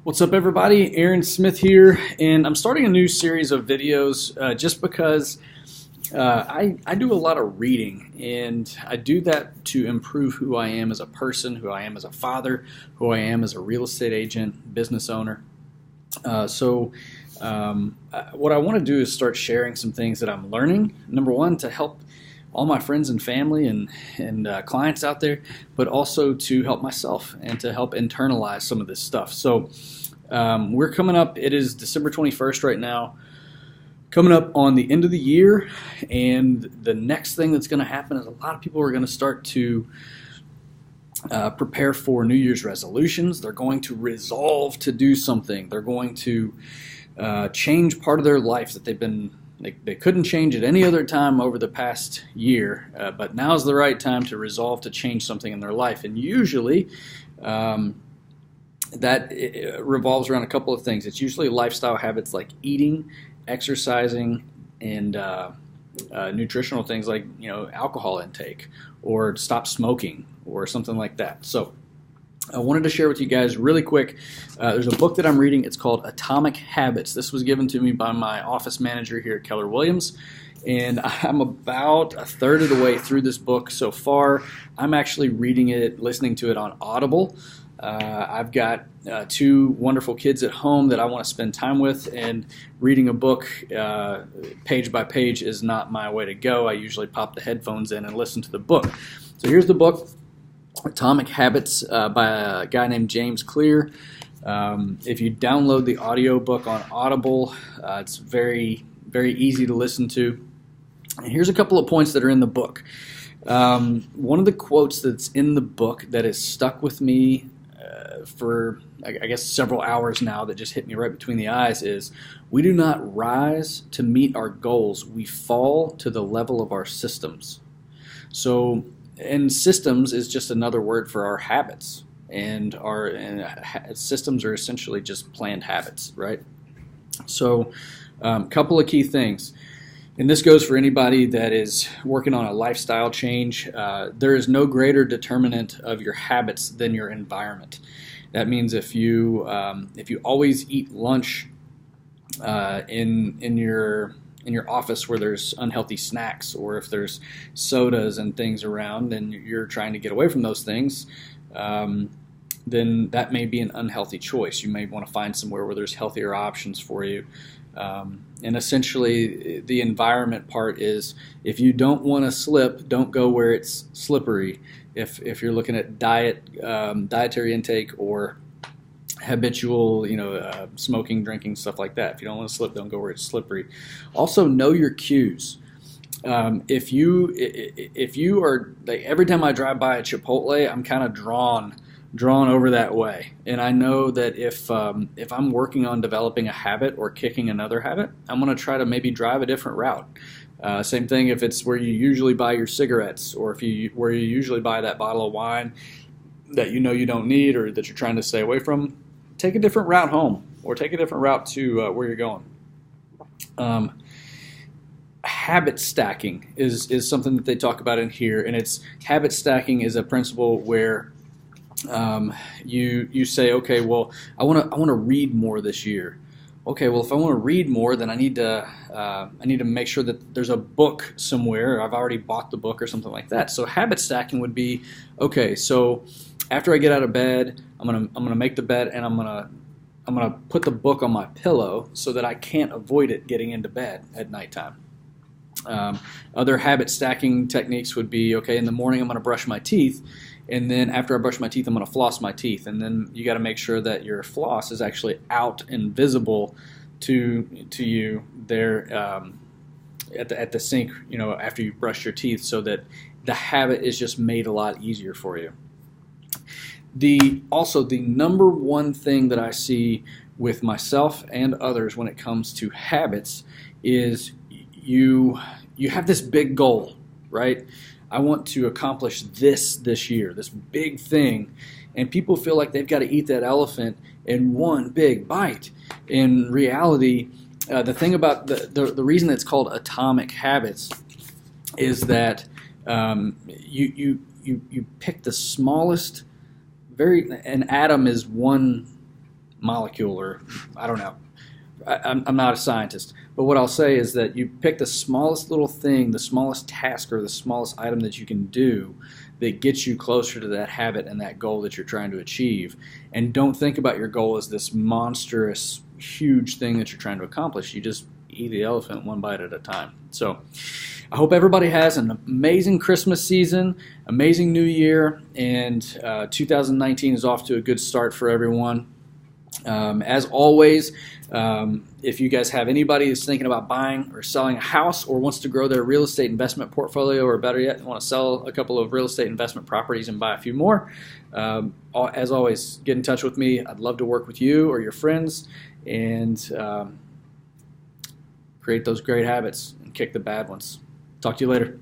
What's up, everybody? Aaron Smith here, and I'm starting a new series of videos just because I do a lot of reading, and I do that to improve who I am as a person, who I am as a father, who I am as a real estate agent, business owner. What I want to do is start sharing some things that I'm learning. Number one, to help all my friends and family and clients out there, but also to help myself and to help internalize some of this stuff. So we're coming up, it is December 21st right now, coming up on the end of the year, and the next thing that's going to happen is a lot of people are going to start to prepare for New Year's resolutions. They're going to resolve to do something. They're going to change part of their life that they couldn't change at any other time over the past year, but now's the right time to resolve to change something in their life. And usually that revolves around a couple of things. It's usually lifestyle habits like eating, exercising, and nutritional things like alcohol intake or stop smoking or something like that. So I wanted to share with you guys really quick. There's a book that I'm reading. It's called Atomic Habits. This was given to me by my office manager here at Keller Williams, and I'm about a third of the way through this book so far. I'm actually reading it, listening to it on Audible. I've got two wonderful kids at home that I want to spend time with, and reading a book page by page is not my way to go. I usually pop the headphones in and listen to the book. So here's the book, Atomic Habits by a guy named James Clear. If you download the audio book on Audible, it's very, very easy to listen to. And here's a couple of points that are in the book. One of the quotes that's in the book that has stuck with me for, I guess, several hours now, that just hit me right between the eyes is, we do not rise to meet our goals, we fall to the level of our systems. So, and systems is just another word for our habits, and systems are essentially just planned habits, right? So couple of key things, and this goes for anybody that is working on a lifestyle change. There is no greater determinant of your habits than your environment. That means if you always eat lunch in your office where there's unhealthy snacks, or if there's sodas and things around and you're trying to get away from those things, then that may be an unhealthy choice. You may want to find somewhere where there's healthier options for you. And essentially the environment part is, if you don't want to slip, don't go where it's slippery. If you're looking at dietary intake or habitual, smoking, drinking, stuff like that. If you don't want to slip, don't go where it's slippery. Also, know your cues. If you are, like, every time I drive by a Chipotle, I'm kind of drawn over that way, and I know that if I'm working on developing a habit or kicking another habit, I'm going to try to maybe drive a different route. Same thing if it's where you usually buy your cigarettes, or where you usually buy that bottle of wine that you don't need or that you're trying to stay away from. Take a different route home, or take a different route to where you're going. Habit stacking is something that they talk about in here, and habit stacking is a principle where you say, okay, well, I want to read more this year. Okay, well, if I want to read more, then I need to make sure that there's a book somewhere. I've already bought the book or something like that. So habit stacking would be, okay, so after I get out of bed, I'm gonna make the bed, and I'm gonna put the book on my pillow so that I can't avoid it getting into bed at nighttime. Other habit stacking techniques would be, okay, in the morning I'm going to brush my teeth, and then after I brush my teeth I'm going to floss my teeth, and then you got to make sure that your floss is actually out and visible to you there at the sink, after you brush your teeth, so that the habit is just made a lot easier for you. Also, the number one thing that I see with myself and others when it comes to habits is you have this big goal, right? I want to accomplish this year, this big thing, and people feel like they've got to eat that elephant in one big bite. In reality, the thing about the reason it's called Atomic Habits is that you pick the smallest. An atom is one molecule, or I don't know. I'm not a scientist, but what I'll say is that you pick the smallest little thing, the smallest task, or the smallest item that you can do that gets you closer to that habit and that goal that you're trying to achieve. And don't think about your goal as this monstrous, huge thing that you're trying to accomplish. You just eat the elephant one bite at a time. So I hope everybody has an amazing Christmas season, amazing New Year, and 2019 is off to a good start for everyone. As always, if you guys have anybody who's thinking about buying or selling a house or wants to grow their real estate investment portfolio, or better yet, want to sell a couple of real estate investment properties and buy a few more, as always, get in touch with me. I'd love to work with you or your friends and create those great habits and kick the bad ones. Talk to you later.